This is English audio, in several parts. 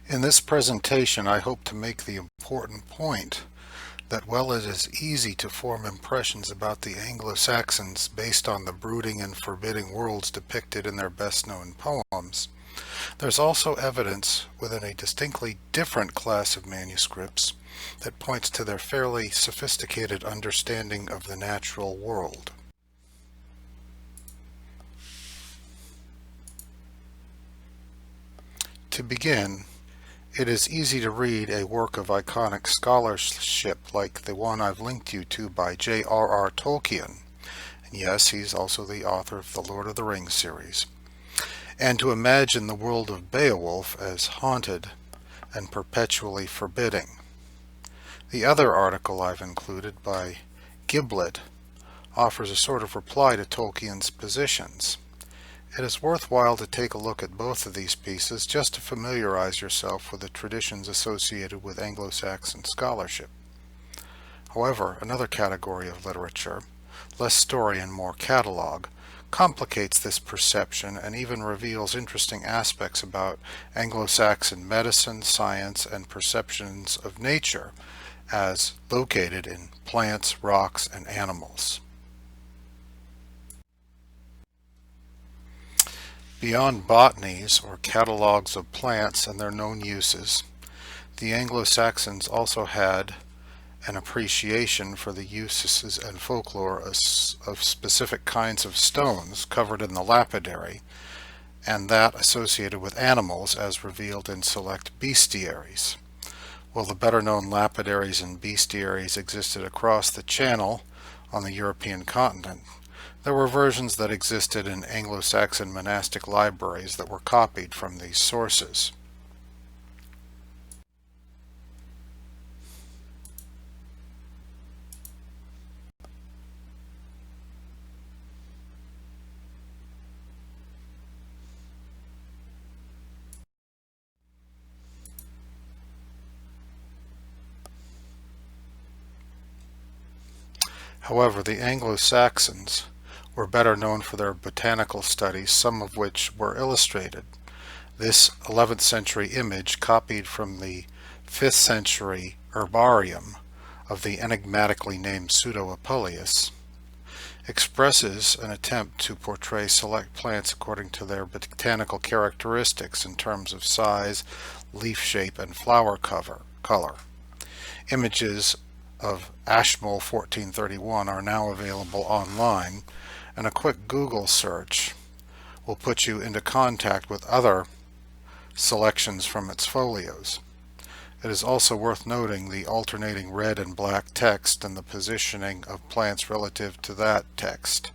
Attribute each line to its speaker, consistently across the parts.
Speaker 1: In this presentation, I hope to make the important point that while it is easy to form impressions about the Anglo-Saxons based on the brooding and forbidding worlds depicted in their best-known poems, there's also evidence within a distinctly different class of manuscripts that points to their fairly sophisticated understanding of the natural world. To begin, it is easy to read a work of iconic scholarship like the one I've linked you to by J.R.R. Tolkien, and yes, he's also the author of the Lord of the Rings series, and to imagine the world of Beowulf as haunted and perpetually forbidding. The other article I've included by Giblet offers a sort of reply to Tolkien's positions. It is worthwhile to take a look at both of these pieces just to familiarize yourself with the traditions associated with Anglo-Saxon scholarship. However, another category of literature, less story and more catalog, complicates this perception and even reveals interesting aspects about Anglo-Saxon medicine, science, and perceptions of nature as located in plants, rocks, and animals. Beyond botanies, or catalogues of plants and their known uses, the Anglo-Saxons also had an appreciation for the uses and folklore of specific kinds of stones covered in the lapidary, and that associated with animals as revealed in select bestiaries. While the better-known lapidaries and bestiaries existed across the Channel on the European continent, there were versions that existed in Anglo-Saxon monastic libraries that were copied from these sources. However, the Anglo-Saxons were better known for their botanical studies, some of which were illustrated. This 11th century image, copied from the 5th century herbarium of the enigmatically named Pseudo-Apuleius, expresses an attempt to portray select plants according to their botanical characteristics in terms of size, leaf shape, and flower color. Images of Ashmole 1431 are now available online, and a quick Google search will put you into contact with other selections from its folios. It is also worth noting the alternating red and black text and the positioning of plants relative to that text,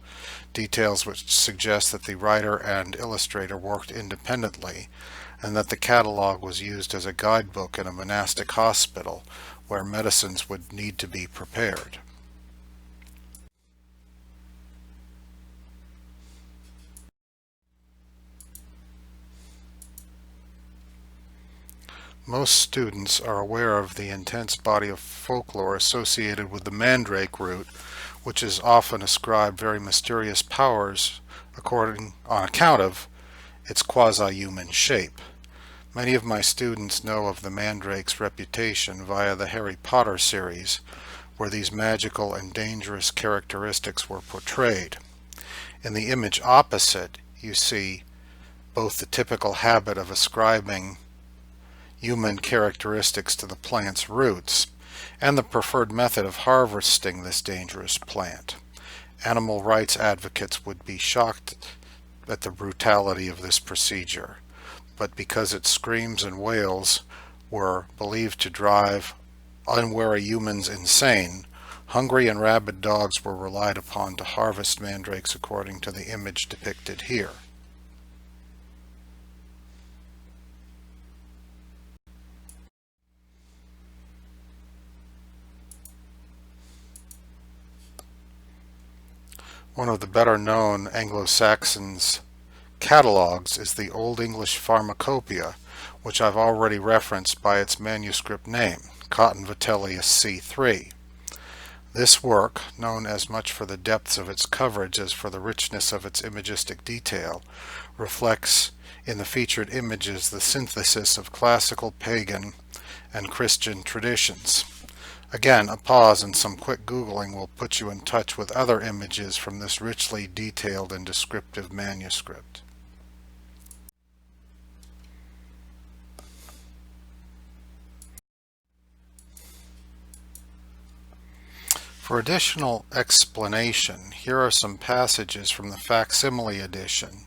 Speaker 1: details which suggest that the writer and illustrator worked independently and that the catalog was used as a guidebook in a monastic hospital where medicines would need to be prepared. Most students are aware of the intense body of folklore associated with the mandrake root, which is often ascribed very mysterious powers on account of its quasi-human shape. Many of my students know of the mandrake's reputation via the Harry Potter series, where these magical and dangerous characteristics were portrayed. In the image opposite, you see both the typical habit of ascribing human characteristics to the plant's roots, and the preferred method of harvesting this dangerous plant. Animal rights advocates would be shocked at the brutality of this procedure, but because its screams and wails were believed to drive unwary humans insane, hungry and rabid dogs were relied upon to harvest mandrakes according to the image depicted here. One of the better-known Anglo-Saxons catalogues is the Old English Pharmacopoeia, which I've already referenced by its manuscript name, Cotton Vitellius C3. This work, known as much for the depths of its coverage as for the richness of its imagistic detail, reflects in the featured images the synthesis of classical, pagan, and Christian traditions. Again, a pause and some quick Googling will put you in touch with other images from this richly detailed and descriptive manuscript. For additional explanation, here are some passages from the facsimile edition,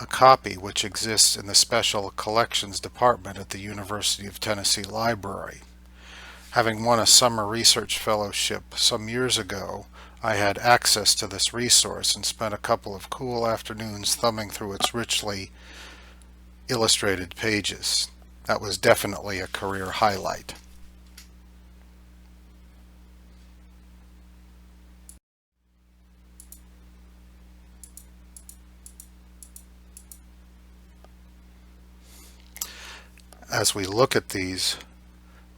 Speaker 1: a copy which exists in the Special Collections Department at the University of Tennessee Library. Having won a summer research fellowship some years ago, I had access to this resource and spent a couple of cool afternoons thumbing through its richly illustrated pages. That was definitely a career highlight. As we look at these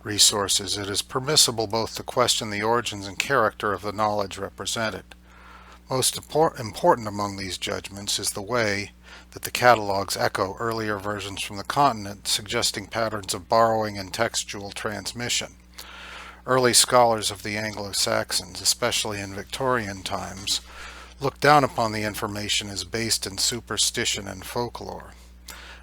Speaker 1: resources, it is permissible both to question the origins and character of the knowledge represented. Most important among these judgments is the way that the catalogs echo earlier versions from the continent, suggesting patterns of borrowing and textual transmission. Early scholars of the Anglo Saxons, especially in Victorian times, looked down upon the information as based in superstition and folklore.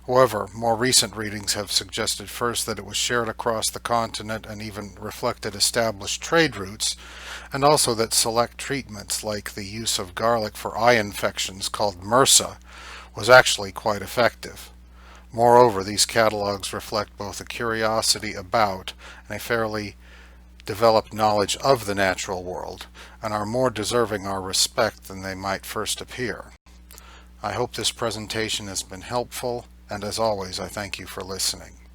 Speaker 1: However, more recent readings have suggested first that it was shared across the continent and even reflected established trade routes, and also that select treatments like the use of garlic for eye infections called MRSA was actually quite effective. Moreover, these catalogs reflect both a curiosity about and a fairly developed knowledge of the natural world, and are more deserving our respect than they might first appear. I hope this presentation has been helpful, and as always, I thank you for listening.